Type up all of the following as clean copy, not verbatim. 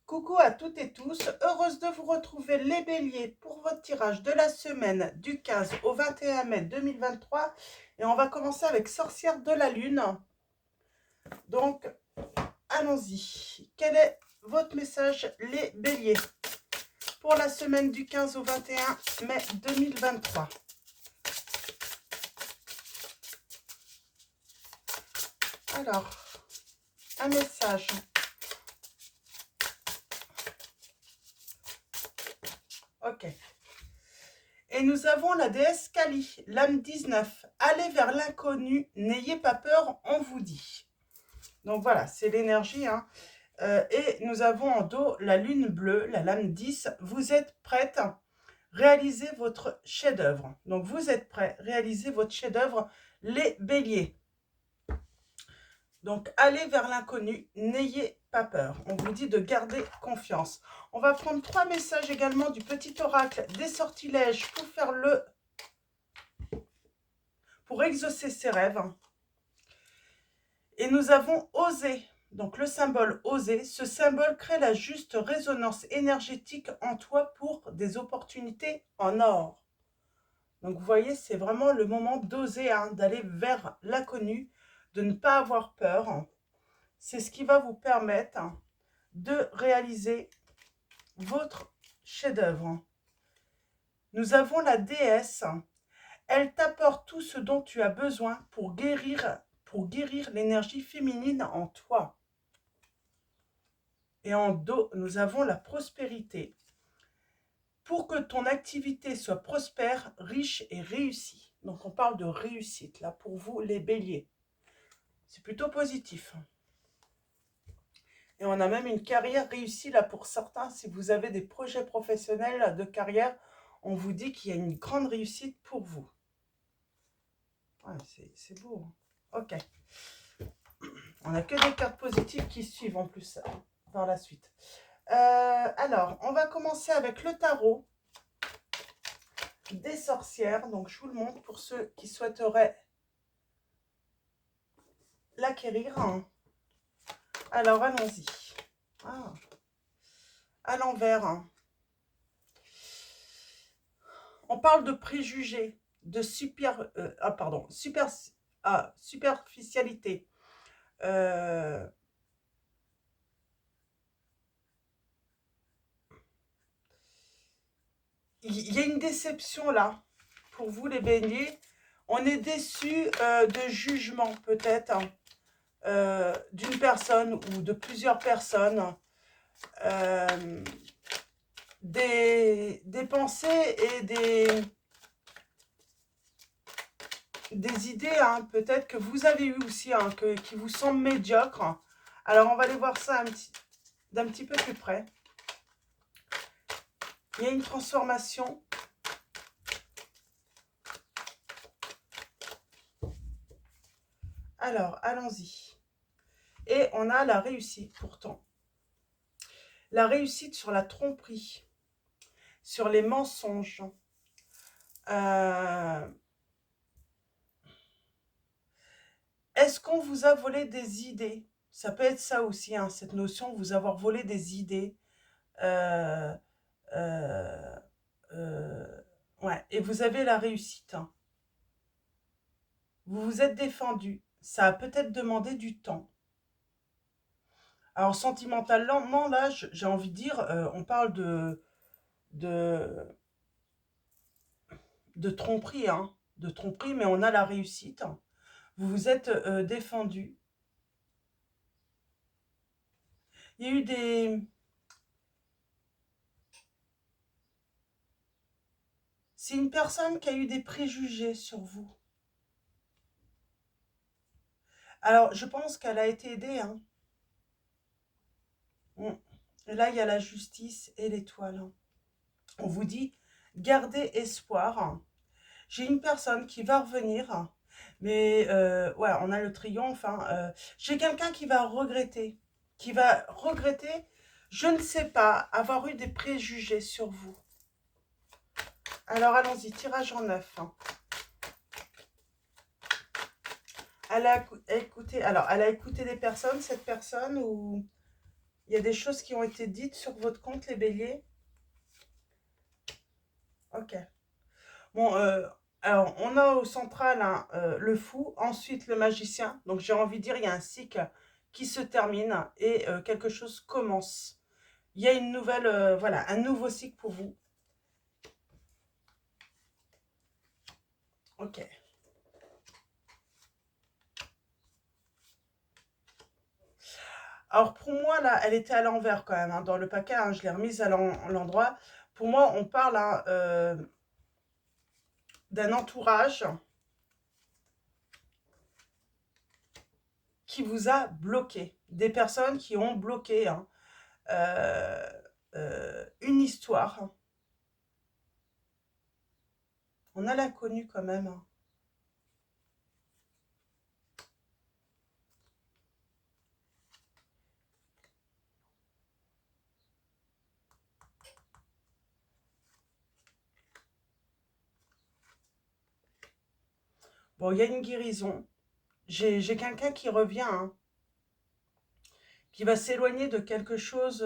Coucou à toutes et tous, heureuse de vous retrouver les béliers pour votre tirage de la semaine du 15 au 21 mai 2023 et on va commencer avec Sorcière de la Lune. Donc allons-y, quel est votre message les béliers pour la semaine du 15 au 21 mai 2023? Alors, un message. Ok. Et nous avons la déesse Kali, l'âme 19. Allez vers l'inconnu, n'ayez pas peur, on vous dit. Donc voilà, c'est l'énergie. Hein. Et nous avons en dos la lune bleue, la lame 10. Vous êtes prête, réalisez votre chef-d'œuvre. Donc vous êtes prêts, réalisez votre chef-d'œuvre, les béliers. Donc allez vers l'inconnu, n'ayez pas peur. On vous dit de garder confiance. On va prendre 3 messages également du petit oracle des sortilèges pour exaucer ses rêves. Et nous avons osé. Donc le symbole oser, ce symbole crée la juste résonance énergétique en toi pour des opportunités en or. Donc vous voyez, c'est vraiment le moment d'oser, hein, d'aller vers l'inconnu, de ne pas avoir peur. C'est ce qui va vous permettre de réaliser votre chef-d'œuvre. Nous avons la déesse. Elle t'apporte tout ce dont tu as besoin pour guérir l'énergie féminine en toi. Et en dos, nous avons la prospérité. Pour que ton activité soit prospère, riche et réussie. Donc on parle de réussite là pour vous les béliers. C'est plutôt positif. Et on a même une carrière réussie là pour certains. Si vous avez des projets professionnels de carrière, on vous dit qu'il y a une grande réussite pour vous. Ouais, c'est beau. Hein. Ok. On n'a que des cartes positives qui suivent en plus par la suite. Alors, on va commencer avec le tarot des sorcières. Donc, je vous le montre pour ceux qui souhaiteraient l'acquérir. Alors, allons-y. Ah, à l'envers. On parle de préjugés, de superficialité. Il y a une déception là, pour vous les béliers. On est déçu de jugement peut-être d'une personne ou de plusieurs personnes. Des pensées et des idées hein, peut-être que vous avez eues aussi, hein, qui vous semblent médiocres. Alors on va aller voir ça d'un petit peu plus près. Il y a une transformation. Alors, allons-y. Et on a la réussite pourtant. La réussite sur la tromperie, sur les mensonges. Est-ce qu'on vous a volé des idées? Ça peut être ça aussi, hein, cette notion, vous avoir volé des idées. Euh, euh, ouais, et vous avez la réussite. Hein. Vous vous êtes défendu. Ça a peut-être demandé du temps. Alors, sentimentalement, là, j'ai envie de dire, on parle de, de tromperie, hein, de tromperie, mais on a la réussite. Vous vous êtes défendu. Il y a eu des... C'est une personne qui a eu des préjugés sur vous. Alors, je pense qu'elle a été aidée. Hein. Et là, il y a la justice et l'étoile. On vous dit, gardez espoir. J'ai une personne qui va revenir. Mais, ouais, on a le triomphe. Hein, j'ai quelqu'un qui va regretter. Qui va regretter, je ne sais pas, avoir eu des préjugés sur vous. Alors, allons-y, tirage en 9. Elle a écouté, alors, elle a écouté des personnes, cette personne, ou Il y a des choses qui ont été dites sur votre compte, les béliers? Ok. Bon, alors, on a au central hein, le fou, ensuite le magicien. Donc, j'ai envie de dire, il y a un cycle qui se termine et quelque chose commence. Il y a une nouvelle, voilà, un nouveau cycle pour vous. Ok. Alors, pour moi, là, elle était à l'envers quand même. Hein, dans le paquet, hein, je l'ai remise à l'endroit. Pour moi, on parle hein, d'un entourage qui vous a bloqué. Des personnes qui ont bloqué hein, euh, une histoire. On a l'inconnu quand même. Hein. Bon, il y a une guérison. J'ai quelqu'un qui revient, hein, qui va s'éloigner de quelque chose.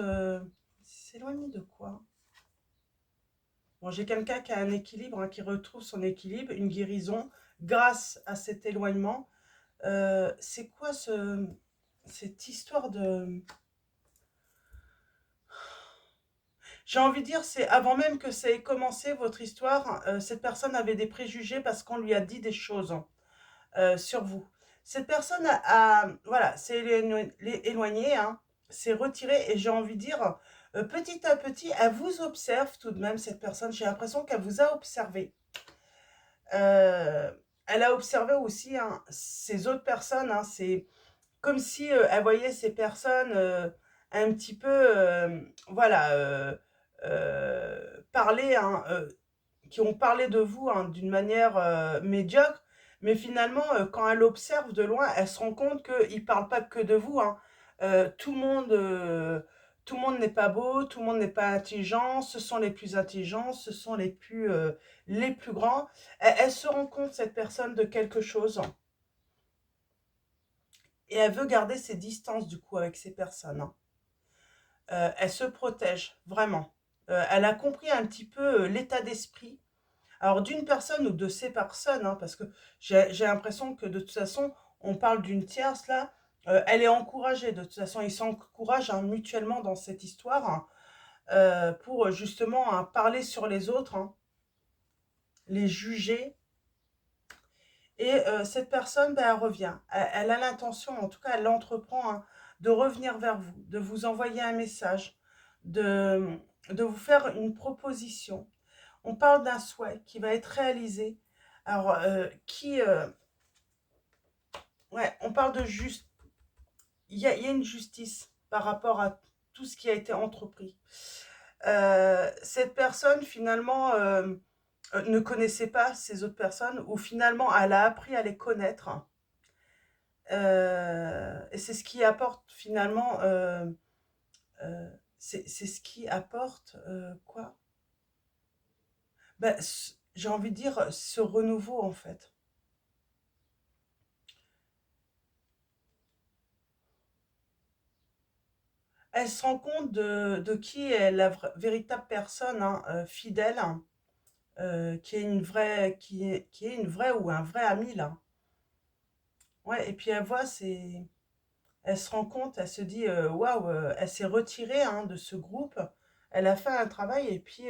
S'éloigner de quoi? Bon, j'ai quelqu'un qui a un équilibre, hein, qui retrouve son équilibre, une guérison grâce à cet éloignement. C'est quoi cette histoire de... J'ai envie de dire, c'est avant même que ça ait commencé votre histoire, cette personne avait des préjugés parce qu'on lui a dit des choses sur vous. Cette personne voilà, s'est éloignée, hein, s'est retirée et j'ai envie de dire, petit à petit, elle vous observe tout de même, cette personne. J'ai l'impression qu'elle vous a observé. Euh, Elle a observé aussi hein, ces autres personnes. Hein, c'est comme si elle voyait ces personnes un petit peu, voilà, parler, hein, qui ont parlé de vous hein, d'une manière médiocre, mais finalement, quand elle observe de loin, elle se rend compte qu'ils ne parlent pas que de vous. Hein. Euh, tout le monde, euh, tout le monde n'est pas beau, tout le monde n'est pas intelligent, ce sont les plus intelligents, ce sont les plus grands. Elle se rend compte, cette personne, de quelque chose, et elle veut garder ses distances, du coup, avec ces personnes. Hein. Elle se protège, vraiment. Elle a compris un petit peu l'état d'esprit alors d'une personne ou de ces personnes, hein, parce que j'ai l'impression que de toute façon, on parle d'une tierce là, elle est encouragée, de toute façon, ils s'encouragent hein, mutuellement dans cette histoire hein, pour justement hein, parler sur les autres, hein, les juger. Et cette personne, ben, elle revient. Elle a l'intention, en tout cas, elle entreprend hein, de revenir vers vous, de vous envoyer un message, de, de vous faire une proposition. On parle d'un souhait qui va être réalisé. Alors, ouais, on parle de juste. Il y a une justice par rapport à tout ce qui a été entrepris. Cette personne, finalement, ne connaissait pas ces autres personnes, ou finalement, elle a appris à les connaître. Et c'est ce qui apporte, finalement, c'est ce qui apporte, quoi ben, j'ai envie de dire, ce renouveau, en fait. Elle se rend compte de qui est la véritable personne hein, fidèle, hein, qui est une vraie, qui est une vraie ou un vrai ami là. Ouais, et puis elle voit, elle se rend compte, elle se dit, waouh, elle s'est retirée hein, de ce groupe, elle a fait un travail et puis,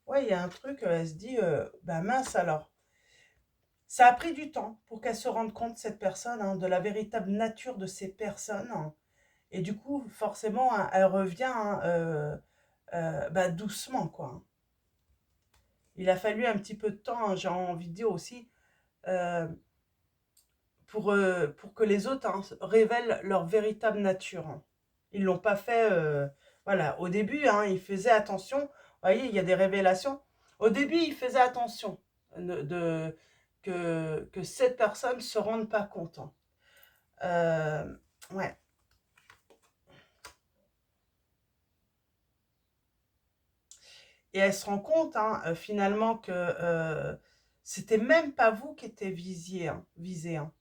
ouais, il y a un truc, elle se dit, bah mince alors. Ça a pris du temps pour qu'elle se rende compte, cette personne, hein, de la véritable nature de ces personnes. Hein. Et du coup, forcément, hein, elle revient hein, bah, doucement, quoi. Il a fallu un petit peu de temps, hein, j'ai envie de dire aussi, euh, pour que les autres hein, révèlent leur véritable nature. Hein. Ils l'ont pas fait, voilà. Au début, hein, ils faisaient attention. Vous voyez, il y a des révélations. Au début, ils faisaient attention que cette personne ne se rende pas compte. Hein. Ouais. Et elle se rend compte hein, finalement que c'était même pas vous qui étiez visé. Hein.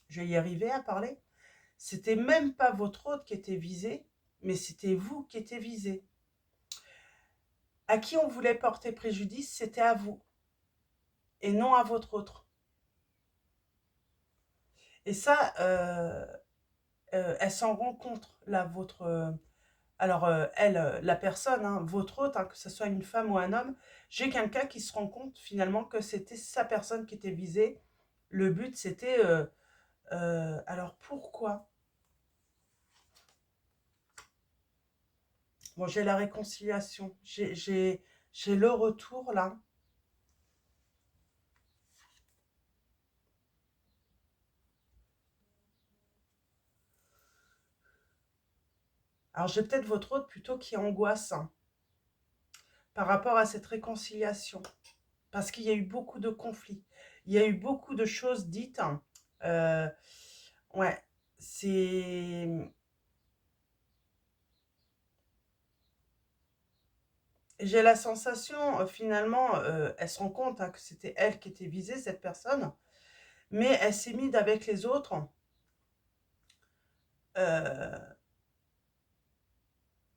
Je vais y arriver à parler. C'était même pas votre hôte qui était visé, mais c'était vous qui étiez visé. À qui on voulait porter préjudice, c'était à vous, et non à votre autre. Et ça, elle s'en rend compte, là, votre... alors, elle, la personne, hein, votre hôte, hein, que ce soit une femme ou un homme, j'ai quelqu'un qui se rend compte, finalement, que c'était sa personne qui était visée. Le but, c'était... alors, pourquoi? Bon, j'ai la réconciliation. J'ai le retour, là. Alors, j'ai peut-être votre hôte plutôt qui angoisse, hein, par rapport à cette réconciliation. Parce qu'il y a eu beaucoup de conflits. Il y a eu beaucoup de choses dites, hein. Euh, ouais, c'est... J'ai la sensation, finalement, elle se rend compte, hein, que c'était elle qui était visée, cette personne, mais elle s'est mise avec les autres, euh,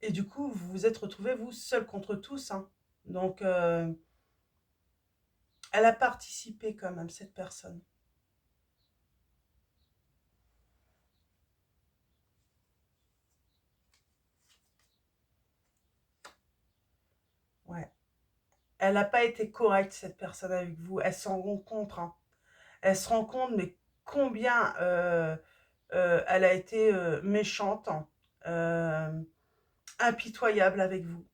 et du coup, vous vous êtes retrouvés, vous, seul contre tous, hein. Donc, elle a participé quand même, cette personne. Ouais. Elle n'a pas été correcte, cette personne, avec vous. Elle s'en rend compte, hein. Elle se rend compte, mais combien elle a été méchante, hein, impitoyable avec vous.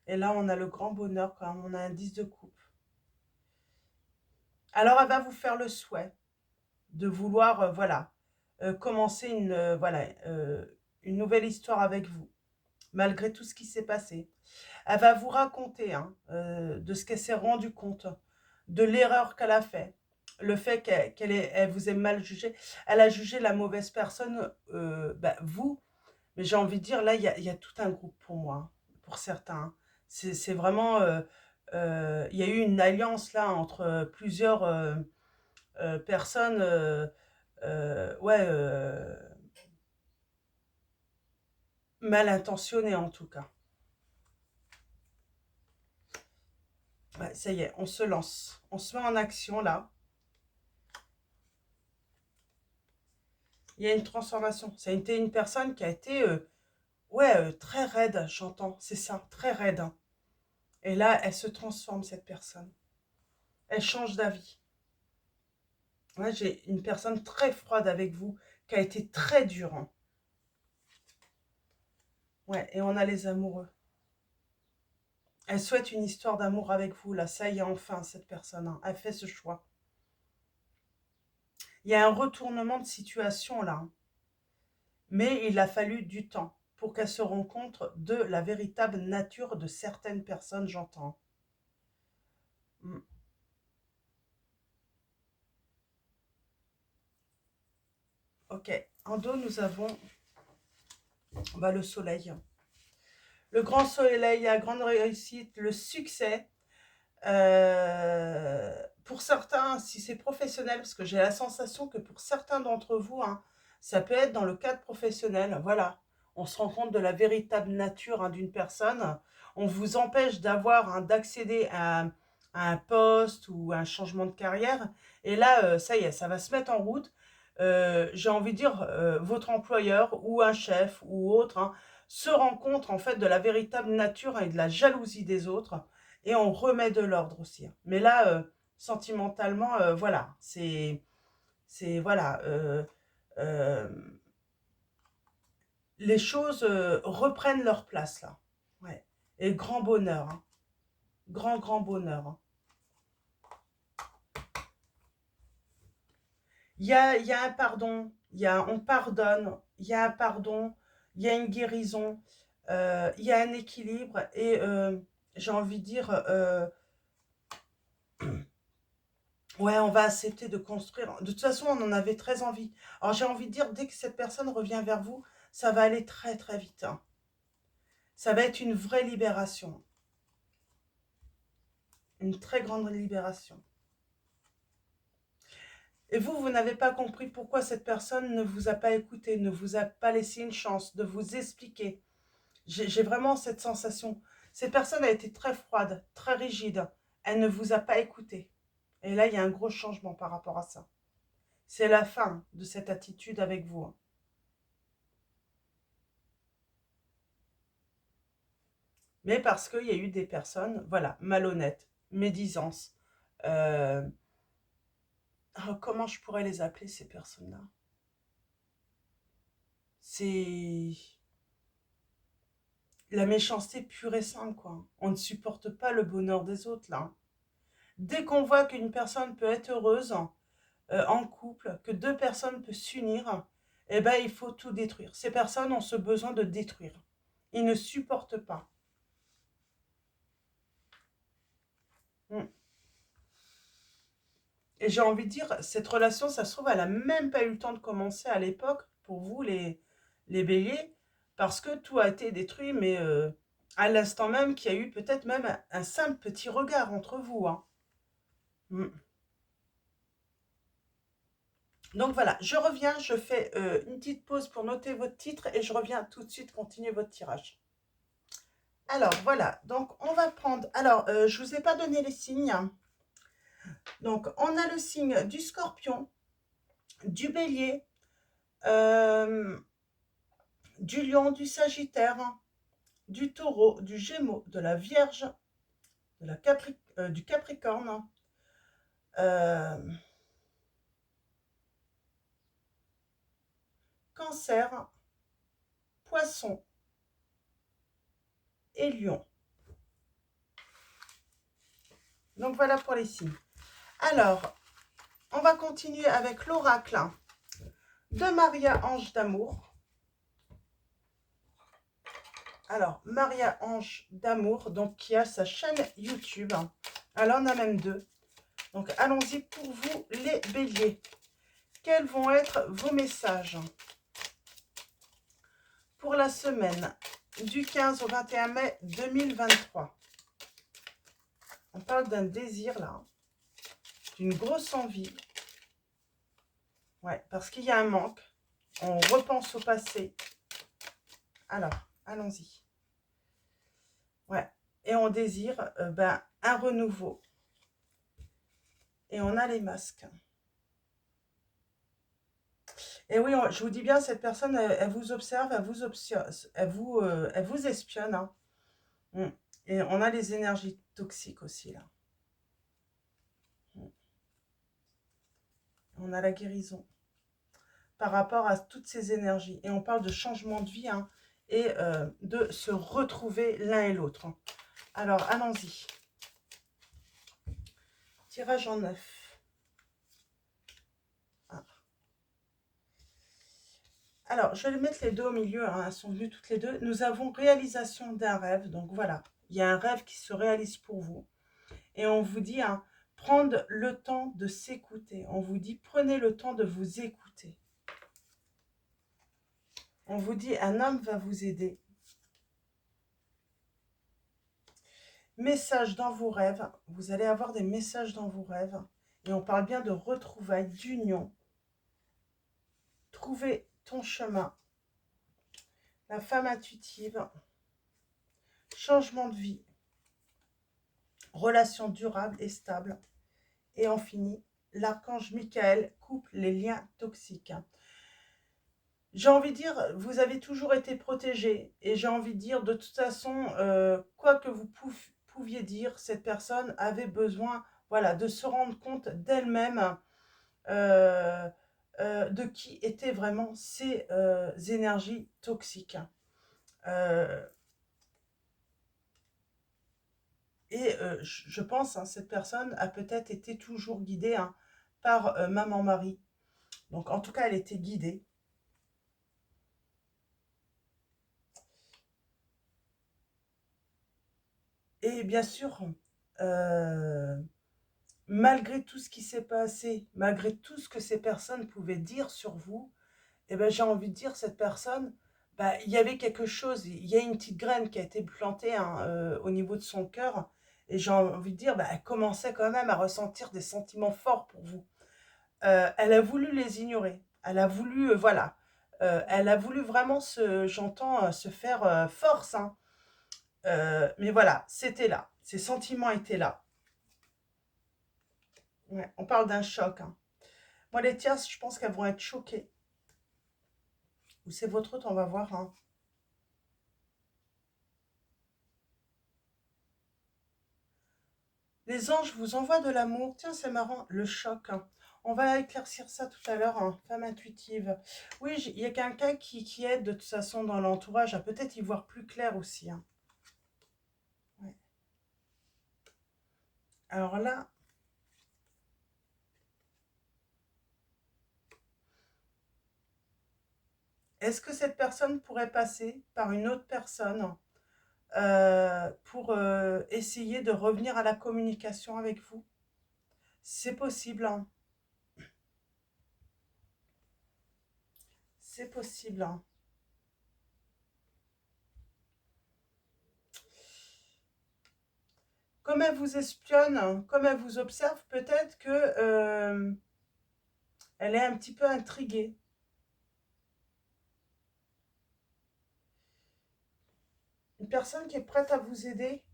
Et là, on a le grand bonheur quand même, on a un 10 de coupe. Alors, elle va vous faire le souhait de vouloir, voilà, commencer une nouvelle histoire avec vous, malgré tout ce qui s'est passé. Elle va vous raconter, hein, de ce qu'elle s'est rendue compte, de l'erreur qu'elle a fait, le fait elle vous ait mal jugé. Elle a jugé la mauvaise personne, vous, mais j'ai envie de dire, là, il y a tout un groupe pour moi, hein, pour certains, hein. C'est vraiment... il y a eu une alliance là entre plusieurs personnes, ouais, mal intentionnées en tout cas. Ouais, ça y est, on se lance. On se met en action là. Il y a une transformation. Ça a été une personne qui a été ouais, très raide, j'entends. C'est ça, très raide, hein. Et là, elle se transforme, cette personne. Elle change d'avis. Ouais, j'ai une personne très froide avec vous, qui a été très dure, hein. Ouais, et on a les amoureux. Elle souhaite une histoire d'amour avec vous, là. Ça y est, enfin, cette personne, hein. Elle fait ce choix. Il y a un retournement de situation, là, hein. Mais il a fallu du temps pour qu'elle se rende compte de la véritable nature de certaines personnes, j'entends. Mm. Ok. En dos, nous avons le soleil. Le grand soleil, la grande réussite, le succès. Pour certains, si c'est professionnel, parce que j'ai la sensation que pour certains d'entre vous, hein, ça peut être dans le cadre professionnel. Voilà, on se rend compte de la véritable nature, hein, d'une personne. On vous empêche d'avoir, hein, d'accéder à un poste ou à un changement de carrière. Et là, ça y est, ça va se mettre en route. J'ai envie de dire, votre employeur ou un chef ou autre, hein, se rend compte en fait de la véritable nature, hein, et de la jalousie des autres, et on remet de l'ordre aussi, hein. Mais là, sentimentalement, voilà, voilà, euh, les choses reprennent leur place là. Ouais. Et grand bonheur, hein. Grand bonheur, hein. Il y a un pardon, on pardonne, il y a un pardon, il y a une guérison, il y a un équilibre, et j'ai envie de dire, ouais, on va accepter de construire. De toute façon, on en avait très envie. Alors j'ai envie de dire, dès que cette personne revient vers vous, ça va aller très très vite, hein. Ça va être une vraie libération, une très grande libération. Et vous n'avez pas compris pourquoi cette personne ne vous a pas écouté, ne vous a pas laissé une chance de vous expliquer. J'ai vraiment cette sensation. Cette personne a été très froide, très rigide. Elle ne vous a pas écouté. Et là, il y a un gros changement par rapport à ça. C'est la fin de cette attitude avec vous, hein. Mais parce qu'il y a eu des personnes, voilà, malhonnêtes, médisances. Euh, Comment je pourrais les appeler, ces personnes-là? C'est la méchanceté pure et simple, quoi. On ne supporte pas le bonheur des autres, là. Dès qu'on voit qu'une personne peut être heureuse en couple, que deux personnes peuvent s'unir, eh ben, il faut tout détruire. Ces personnes ont ce besoin de détruire. Ils ne supportent pas. Mm. Et j'ai envie de dire, cette relation, ça se trouve, elle n'a même pas eu le temps de commencer à l'époque, pour vous, les béliers, parce que tout a été détruit, mais à l'instant même qu'il y a eu peut-être même un simple petit regard entre vous, hein. Mm. Donc voilà, je reviens, je fais une petite pause pour noter votre titre et je reviens tout de suite continuer votre tirage. Alors voilà, donc on va prendre, alors je ne vous ai pas donné les signes. Donc on a le signe du Scorpion, du Bélier, euh, du Lion, du Sagittaire, du Taureau, du Gémeaux, de la Vierge, de la du Capricorne, euh, Cancer, Poisson et Lion. Donc voilà pour les signes. Alors, on va continuer avec l'oracle de Maria Ange d'amour. Alors, Maria Ange d'amour, donc qui a sa chaîne YouTube. Elle en a même deux. Donc, allons-y pour vous, les béliers. Quels vont être vos messages pour la semaine du 15 au 21 mai 2023? On parle d'un désir, là, d'une grosse envie. Ouais, parce qu'il y a un manque. On repense au passé. Alors, allons-y. Ouais, et on désire un renouveau. Et on a les masques. Et oui, je vous dis bien, cette personne, elle vous observe, elle vous espionne, hein. Mm. Et on a les énergies toxiques aussi, là. Mm. On a la guérison par rapport à toutes ces énergies. Et on parle de changement de vie, hein, et de se retrouver l'un et l'autre. Alors, allons-y. Tirage en 9. Ah. Alors, je vais mettre les deux au milieu, hein, elles sont venues toutes les deux. Nous avons réalisation d'un rêve. Donc voilà, il y a un rêve qui se réalise pour vous. Et on vous dit, hein, prendre le temps de s'écouter. On vous dit, prenez le temps de vous écouter. On vous dit, un homme va vous aider. Message dans vos rêves. Vous allez avoir des messages dans vos rêves. Et on parle bien de retrouvailles, d'union. Trouver ton chemin. La femme intuitive. Changement de vie. Relation durable et stable. Et on finit, l'archange Michael coupe les liens toxiques. J'ai envie de dire, vous avez toujours été protégé. Et j'ai envie de dire, de toute façon, quoi que vous pouviez dire, cette personne avait besoin, voilà, de se rendre compte d'elle-même, de qui étaient vraiment ces énergies toxiques. Et je pense, hein, cette personne a peut-être été toujours guidée, hein, par Maman Marie. Donc, en tout cas, elle était guidée. Et bien sûr, euh, malgré tout ce qui s'est passé, malgré tout ce que ces personnes pouvaient dire sur vous, eh ben, j'ai envie de dire, cette personne, bah, il y avait quelque chose, il y a une petite graine qui a été plantée, hein, au niveau de son cœur. Et j'ai envie de dire, bah, elle commençait quand même à ressentir des sentiments forts pour vous. elle a voulu les ignorer. Elle a voulu, voilà. Elle a voulu vraiment j'entends, se faire force, hein. Mais voilà, c'était là. Ces sentiments étaient là. Ouais, on parle d'un choc, hein. Moi, les tierces, je pense qu'elles vont être choquées. Ou c'est votre autre, on va voir, hein. Les anges vous envoient de l'amour. Tiens, c'est marrant, le choc, hein. On va éclaircir ça tout à l'heure, hein. Femme intuitive. Oui, il y a quelqu'un qui aide de toute façon dans l'entourage à peut-être y voir plus clair aussi, hein. Ouais. Alors là, est-ce que cette personne pourrait passer par une autre personne pour essayer de revenir à la communication avec vous? C'est possible, hein. C'est possible, hein. Comme elle vous espionne, comme elle vous observe, peut-être que elle est un petit peu intriguée. Une personne qui est prête à vous aider.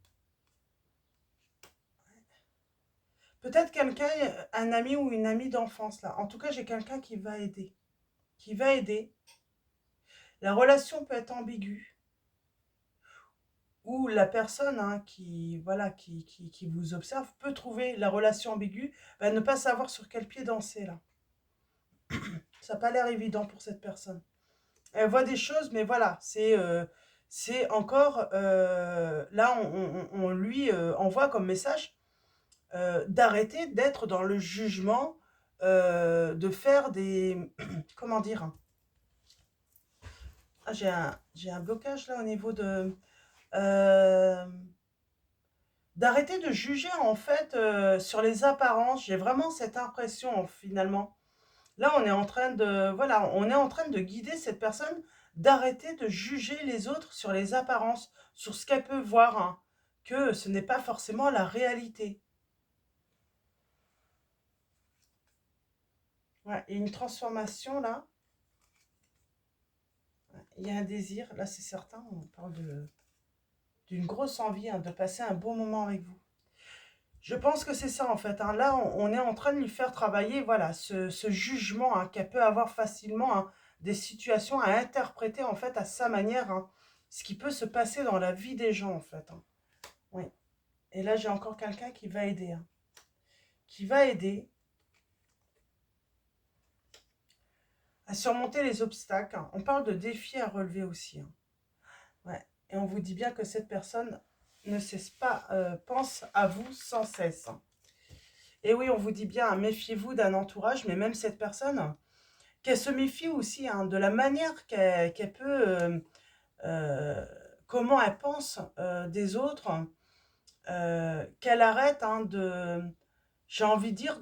Peut-être quelqu'un, un ami ou une amie d'enfance, là. En tout cas, j'ai quelqu'un qui va aider. Qui va aider. La relation peut être ambiguë. Ou la personne, hein, qui, voilà, qui vous observe peut trouver la relation ambiguë, va ne pas savoir sur quel pied danser, là. Ça n'a pas l'air évident pour cette personne. Elle voit des choses, mais voilà, c'est encore, là, on lui envoie comme message d'arrêter d'être dans le jugement, de faire des, comment dire, ah, j'ai un blocage là au niveau de, euh, d'arrêter de juger en fait sur les apparences. J'ai vraiment cette impression finalement. Là, on est en train de, voilà, on est en train de guider cette personne d'arrêter de juger les autres sur les apparences, sur ce qu'elle peut voir, hein, que ce n'est pas forcément la réalité. Ouais, il y a une transformation là, il y a un désir, là c'est certain, on parle d'une grosse envie, hein, de passer un bon moment avec vous. Je pense que c'est ça en fait, hein. Là, on est en train de lui faire travailler, voilà, ce jugement, hein, qu'elle peut avoir facilement, hein, des situations à interpréter en fait à sa manière, hein, ce qui peut se passer dans la vie des gens en fait, hein. Oui. Et là, j'ai encore quelqu'un qui va aider, hein, qui va aider à surmonter les obstacles, hein. On parle de défis à relever aussi, hein. Ouais. Et on vous dit bien que cette personne ne cesse pas, pense à vous sans cesse, hein. Et oui, on vous dit bien, hein, méfiez-vous d'un entourage, mais même cette personne, qu'elle se méfie aussi, hein, de la manière qu'elle peut, euh, comment elle pense des autres, qu'elle arrête, hein, j'ai envie de dire,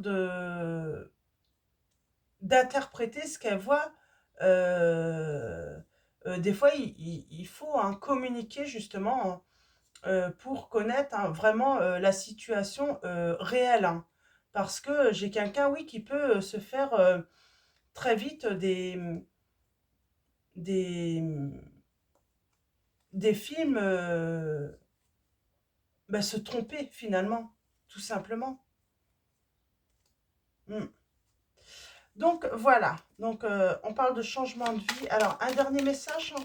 d'interpréter ce qu'elle voit. euh, des fois, il faut, hein, communiquer justement, pour connaître, hein, vraiment la situation réelle, hein. Parce que j'ai quelqu'un, oui, qui peut se faire très vite des, des films, bah, se tromper finalement, tout simplement. Mm. Donc voilà, donc on parle de changement de vie. Alors, un dernier message, hein.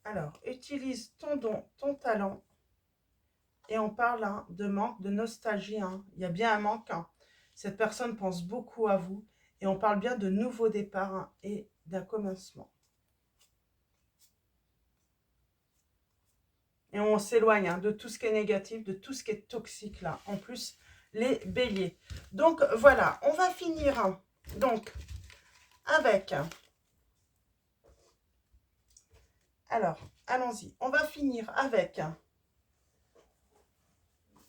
Alors, utilise ton don, ton talent. Et on parle, hein, de manque, de nostalgie, hein. Il y a bien un manque, hein. Cette personne pense beaucoup à vous. Et on parle bien de nouveaux départs, hein, et d'un commencement. Et on s'éloigne, hein, de tout ce qui est négatif, de tout ce qui est toxique là. En plus, les béliers. Donc voilà, on va finir, hein, donc avec... Alors, allons-y. On va finir avec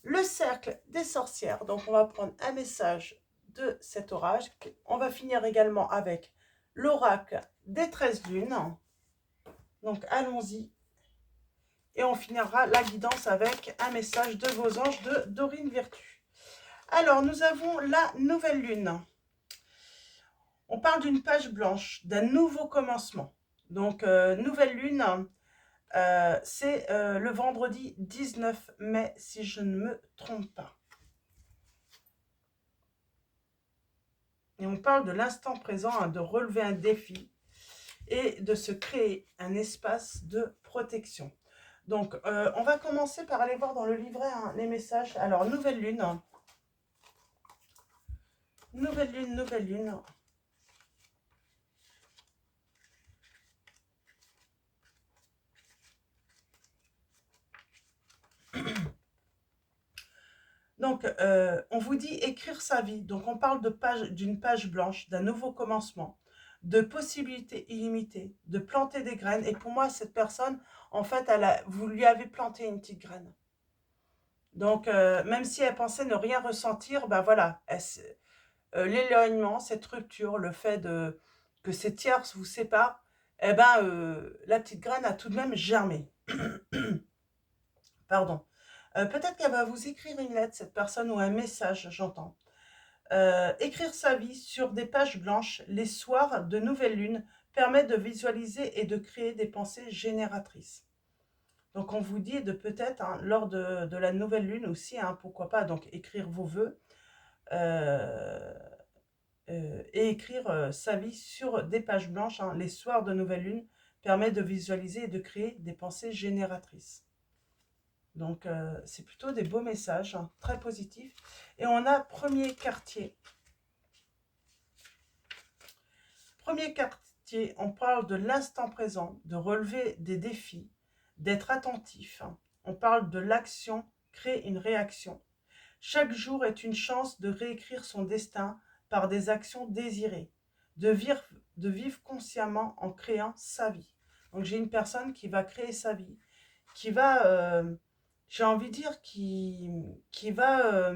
le cercle des sorcières. Donc on va prendre un message de cet orage. On va finir également avec l'oracle des 13 lunes. Donc allons-y. Et on finira la guidance avec un message de vos anges de Dorine Virtue. Alors, nous avons la nouvelle lune. On parle d'une page blanche, d'un nouveau commencement. Donc, nouvelle lune, c'est le vendredi 19 mai, si je ne me trompe pas. Et on parle de l'instant présent, hein, de relever un défi et de se créer un espace de protection. Donc, on va commencer par aller voir dans le livret hein, les messages. Alors, nouvelle lune. Nouvelle lune, nouvelle lune. Donc, on vous dit écrire sa vie. Donc, on parle d'une page blanche, d'un nouveau commencement, de possibilités illimitées, de planter des graines. Et pour moi, cette personne, en fait, vous lui avez planté une petite graine. Donc, même si elle pensait ne rien ressentir, ben voilà, l'éloignement, cette rupture, le fait que ces tierces vous séparent, eh ben, la petite graine a tout de même germé. Pardon. Peut-être qu'elle va vous écrire une lettre, cette personne, ou un message, j'entends. Écrire sa vie sur des pages blanches les soirs de nouvelle lune permet de visualiser et de créer des pensées génératrices. Donc on vous dit de peut-être, hein, lors de la nouvelle lune aussi, hein, pourquoi pas, donc écrire vos vœux et écrire sa vie sur des pages blanches, hein, les soirs de nouvelle lune, permet de visualiser et de créer des pensées génératrices. Donc, c'est plutôt des beaux messages, hein, très positifs. Et on a premier quartier. Premier quartier, on parle de l'instant présent, de relever des défis, d'être attentif. On parle de l'action, créer une réaction. Chaque jour est une chance de réécrire son destin par des actions désirées, de vivre consciemment en créant sa vie. Donc, j'ai une personne qui va créer sa vie, qui va... j'ai envie de dire qui va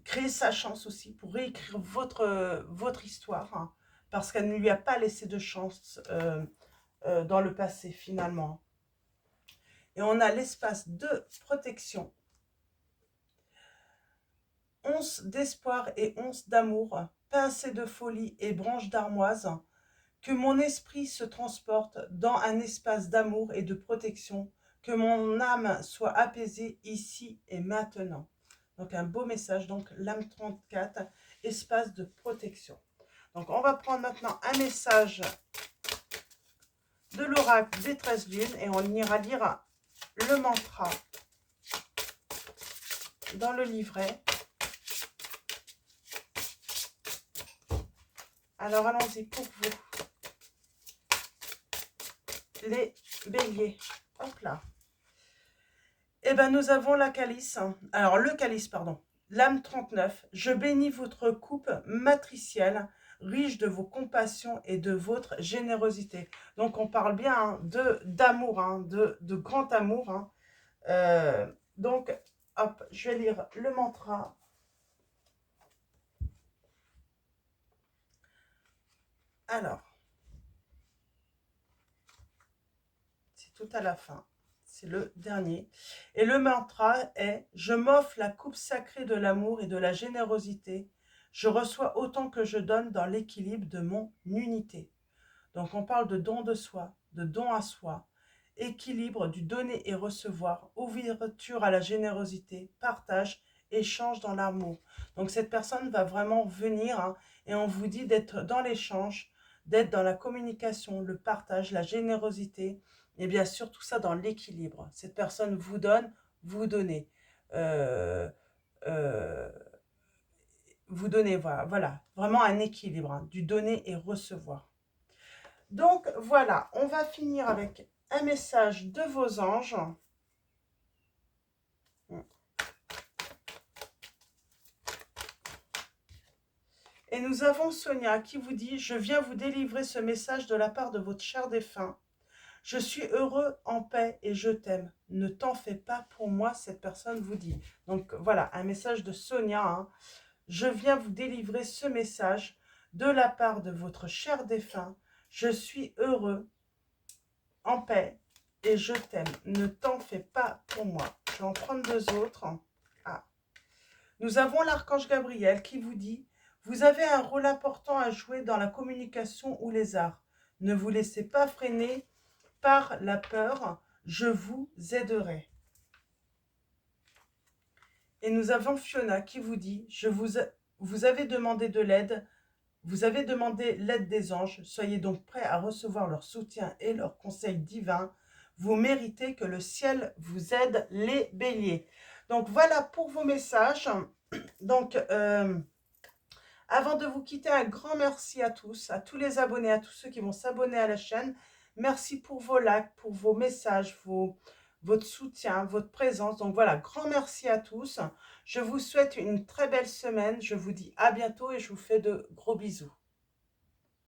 créer sa chance aussi pour réécrire votre histoire, hein, parce qu'elle ne lui a pas laissé de chance dans le passé finalement. Et on a l'espace de protection, once d'espoir et once d'amour, pincée de folie et branche d'armoise, que mon esprit se transporte dans un espace d'amour et de protection, que mon âme soit apaisée ici et maintenant. Donc un beau message, donc l'âme 34, espace de protection. Donc on va prendre maintenant un message de l'oracle des 13 lunes et on ira lire le mantra dans le livret. Alors allons-y pour vous, les béliers. Hop là. Eh bien, nous avons la calice. Alors, le calice, pardon. L'âme 39. Je bénis votre coupe matricielle, riche de vos compassions et de votre générosité. Donc, on parle bien hein, d'amour, hein, de grand amour. Hein. Donc, hop, je vais lire le mantra. Alors, c'est tout à la fin. C'est le dernier. Et le mantra est « Je m'offre la coupe sacrée de l'amour et de la générosité. Je reçois autant que je donne dans l'équilibre de mon unité. » Donc on parle de don de soi, de don à soi, équilibre du donner et recevoir, ouverture à la générosité, partage, échange dans l'amour. Donc cette personne va vraiment venir hein, et on vous dit d'être dans l'échange, d'être dans la communication, le partage, la générosité, et bien sûr tout ça dans l'équilibre. Cette personne vous donne, vous donnez. Vous donnez, voilà, vraiment un équilibre, hein, du donner et recevoir. Donc voilà, on va finir avec un message de vos anges. Et nous avons Sonia qui vous dit « Je viens vous délivrer ce message de la part de votre cher défunt. Je suis heureux, en paix et je t'aime. Ne t'en fais pas pour moi, cette personne vous dit. » Donc voilà, un message de Sonia. Hein. Je viens vous délivrer ce message de la part de votre cher défunt. Je suis heureux, en paix et je t'aime. Ne t'en fais pas pour moi. Je vais en prendre deux autres. Ah. Nous avons l'archange Gabriel qui vous dit: vous avez un rôle important à jouer dans la communication ou les arts. Ne vous laissez pas freiner par la peur. Je vous aiderai. Et nous avons Fiona qui vous dit: vous avez demandé de l'aide. Vous avez demandé l'aide des anges, soyez donc prêts à recevoir leur soutien et leurs conseils divins. Vous méritez que le ciel vous aide, les béliers. Donc voilà pour vos messages. Donc avant de vous quitter, un grand merci à tous les abonnés, à tous ceux qui vont s'abonner à la chaîne. Merci pour vos likes, pour vos messages, votre soutien, votre présence. Donc voilà, grand merci à tous. Je vous souhaite une très belle semaine. Je vous dis à bientôt et je vous fais de gros bisous.